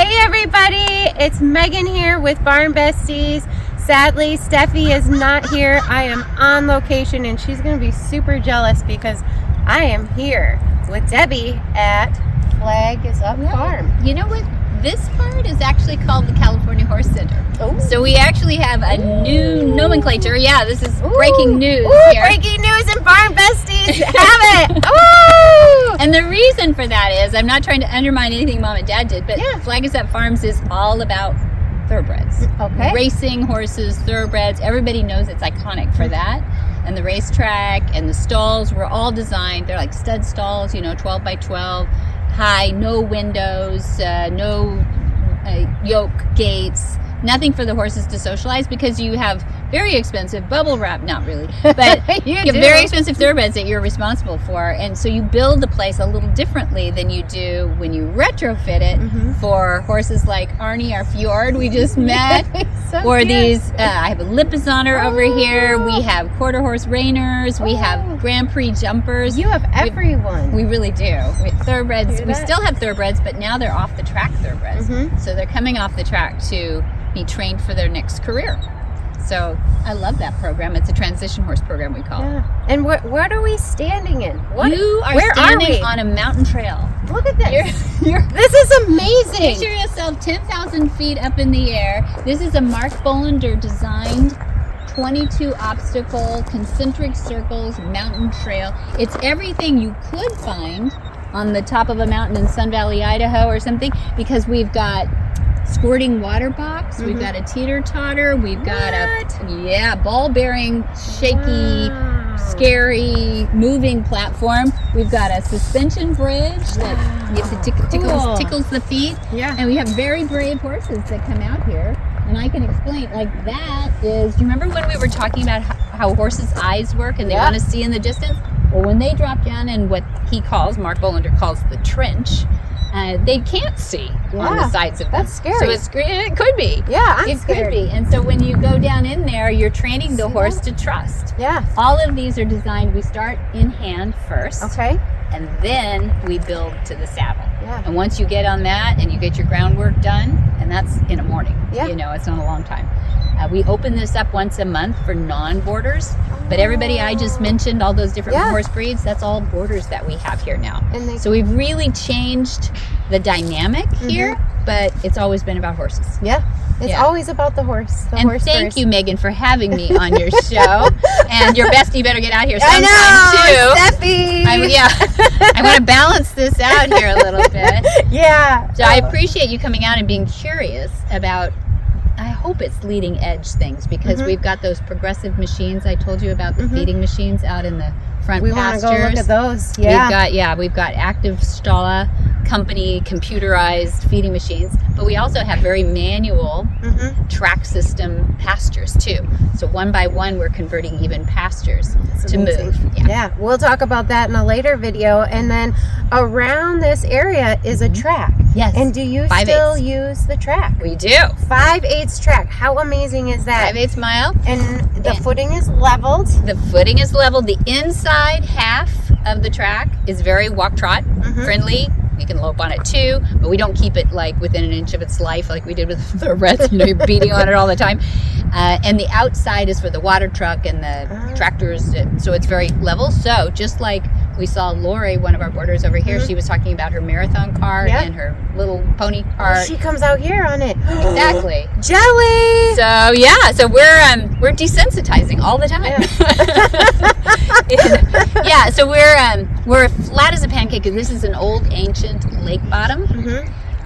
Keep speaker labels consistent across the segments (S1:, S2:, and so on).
S1: Hey everybody, it's Megan here with Barn Besties. Sadly, Steffi is not here. I am on location and she's going to be super jealous because I am here with Debbie at Flag is Up Farm.
S2: You know what? This part is actually called the California Horse Center.
S1: Ooh.
S2: So we actually have a new nomenclature. Yeah, this is breaking news here.
S1: Breaking news in Barn Besties. Have it. Ooh.
S2: And the reason for that is, I'm not trying to undermine anything Mom and Dad did, but Flag is Up Farms is all about thoroughbreds.
S1: Okay.
S2: Racing horses, thoroughbreds. Everybody knows it's iconic for that. And the racetrack and the stalls were all designed. They're like stud stalls, 12 by 12, high, no windows, no yoke gates, nothing for the horses to socialize because you have very expensive bubble wrap, not really, but you have very expensive thoroughbreds that you're responsible for. And so you build the place a little differently than you do when you retrofit it for horses like Arnie, our Fjord we just met,
S1: So
S2: or
S1: cute.
S2: these, I have a Lipizzaner over here, we have quarter horse reiners, we have Grand Prix jumpers.
S1: You have everyone.
S2: We really do. Thoroughbreds,
S1: Hear
S2: we
S1: that?
S2: still have thoroughbreds, but now they're off the track thoroughbreds. So they're coming off the track to be trained for their next career. So I love that program. It's a transition horse program, we call it.
S1: And what are we standing in?
S2: You are
S1: where
S2: standing
S1: are we?
S2: on a mountain trail.
S1: Look at this.
S2: You're
S1: This is amazing.
S2: Picture yourself 10,000 feet up in the air. This is a Mark Bolander designed 22 obstacle concentric circles mountain trail. It's everything you could find on the top of a mountain in Sun Valley, Idaho or something, because we've got squirting water box, we've got a teeter-totter, we've got a ball-bearing, shaky, scary, moving platform. We've got a suspension bridge that tickles the feet.
S1: Yeah.
S2: And we have very brave horses that come out here. And I can explain, like that is, do you remember when we were talking about how horses' eyes work and they want to see in the distance? Well, when they drop down in what Mark Bolander calls the trench, they can't see on the sides of them.
S1: That's scary.
S2: So it could be.
S1: Yeah, I'm
S2: It
S1: scared.
S2: could be. And so when you go down in there, you're training the horse to trust.
S1: Yeah.
S2: All of these are designed, we start in hand first.
S1: Okay.
S2: And then we build to the saddle.
S1: Yeah.
S2: And once you get on that and you get your groundwork done, and that's in a morning,
S1: Yeah.
S2: it's not a long time. We open this up once a month for non-boarders, but everybody I just mentioned, all those different horse breeds, that's all boarders that we have here now.
S1: And
S2: So we've really changed the dynamic here, but it's always been about horses.
S1: Yeah. It's always about the horse. The
S2: And
S1: horse
S2: thank
S1: first.
S2: you, Megan, for having me on your show. And your bestie better get out here
S1: I
S2: sometime
S1: know,
S2: too.
S1: Steffi.
S2: I want to balance this out here a little bit.
S1: Yeah.
S2: So I appreciate you coming out and being curious about, I hope it's leading edge things, because we've got those progressive machines I told you about, the feeding machines out in the front
S1: We want
S2: pastures.
S1: to go look at those. Yeah.
S2: We've got active Stalla company computerized feeding machines, but we also have very manual track system pastures too. So one by one we're converting even pastures to
S1: amazing.
S2: move.
S1: Yeah, we'll talk about that in a later video. And then around this area is a track.
S2: Yes.
S1: And do you
S2: 5/8.
S1: still use the track?
S2: We do.
S1: 5/8 track. How amazing is that?
S2: 5/8 mile.
S1: And the footing is leveled.
S2: The footing is leveled. The inside half of the track is very walk trot friendly. You can lope on it too, but we don't keep it like within an inch of its life like we did with the thoroughbreds. You're beating on it all the time. And the outside is for the water truck and the tractors, so it's very level. So just like we saw Lori, one of our boarders over here, she was talking about her marathon cart and her little pony cart.
S1: She comes out here on it.
S2: Exactly.
S1: Jelly.
S2: So we're desensitizing all the time. So we're flat as a pancake, and this is an old ancient lake bottom.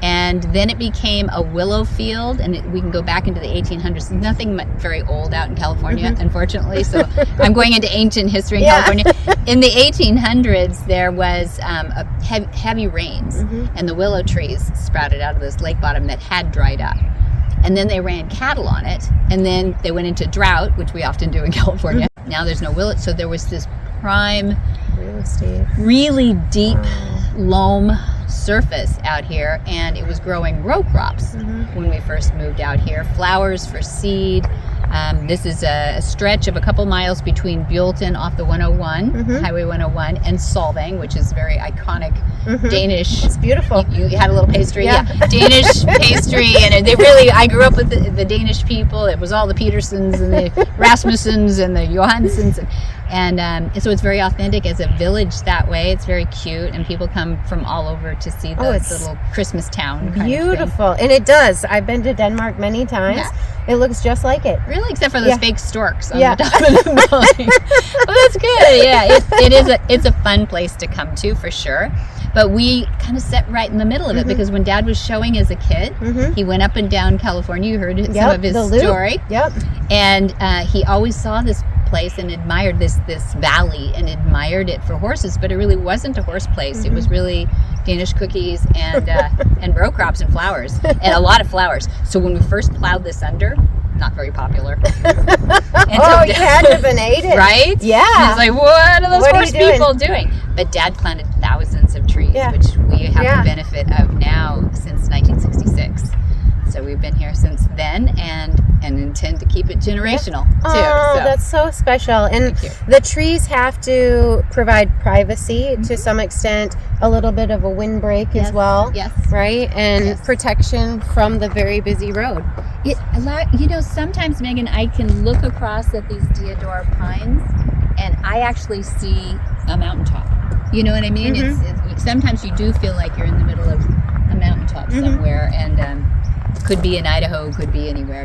S2: And then it became a willow field, and we can go back into the 1800s. Nothing very old out in California, unfortunately. So I'm going into ancient history in California. In the 1800s, there was heavy rains, and the willow trees sprouted out of this lake bottom that had dried up. And then they ran cattle on it, and then they went into drought, which we often do in California. Now there's no willow, so there was this prime,
S1: Real estate.
S2: really deep loam surface out here, and it was growing row crops when we first moved out here. Flowers for seed, This is a stretch of a couple miles between Buellton off the 101, Highway 101, and Solvang, which is very iconic Danish.
S1: It's beautiful.
S2: You had a little pastry,
S1: Yeah.
S2: Danish pastry, and they really. I grew up with the Danish people. It was all the Petersons and the Rasmussens and the Johansons, and so it's very authentic as a village that way. It's very cute, and people come from all over to see the little Christmas town.
S1: Beautiful, and it does. I've been to Denmark many times.
S2: Yeah.
S1: It looks just like it.
S2: Really, except for those fake storks on
S1: Yeah.
S2: the top of the building. Well, that's good. Yeah, it's a fun place to come to for sure. But we kind of sat right in the middle of it because when Dad was showing as a kid, he went up and down California. You heard some of his story.
S1: Yep.
S2: And he always saw this place and admired this valley and admired it for horses, but it really wasn't a horse place. It was really Danish cookies and row crops and flowers, and a lot of flowers. So when we first plowed this under, not very popular. And
S1: you had to have been hated.
S2: Right?
S1: Yeah.
S2: It's like, what are those
S1: What are
S2: horse
S1: you doing?
S2: people doing? But Dad planted thousands of trees, which we have the benefit of now since 1966. So we've been here since then and intend to keep it generational too.
S1: Oh,
S2: So.
S1: that's so special. And the trees have to provide privacy to some extent, a little bit of a windbreak as well.
S2: Yes.
S1: Right? And protection from the very busy road.
S2: Sometimes, Megan, I can look across at these deodar pines and I actually see a mountaintop. You know what I mean? It's sometimes you do feel like you're in the middle of a mountaintop somewhere, and could be in Idaho, could be anywhere,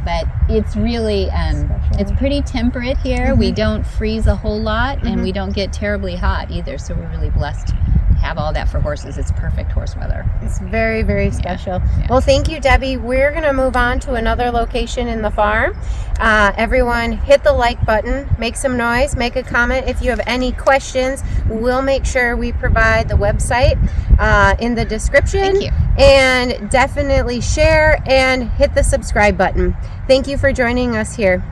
S2: but it's really it's pretty temperate here. We don't freeze a whole lot, and we don't get terribly hot either, so we're really blessed to have all that for horses. It's perfect horse weather.
S1: It's very, very special.
S2: Yeah.
S1: Well, thank you, Debbie. We're going to move on to another location in the farm. Everyone hit the like button, make some noise, make a comment. If you have any questions, we'll make sure we provide the website in the description.
S2: Thank you.
S1: And definitely share and hit the subscribe button. Thank you for joining us here.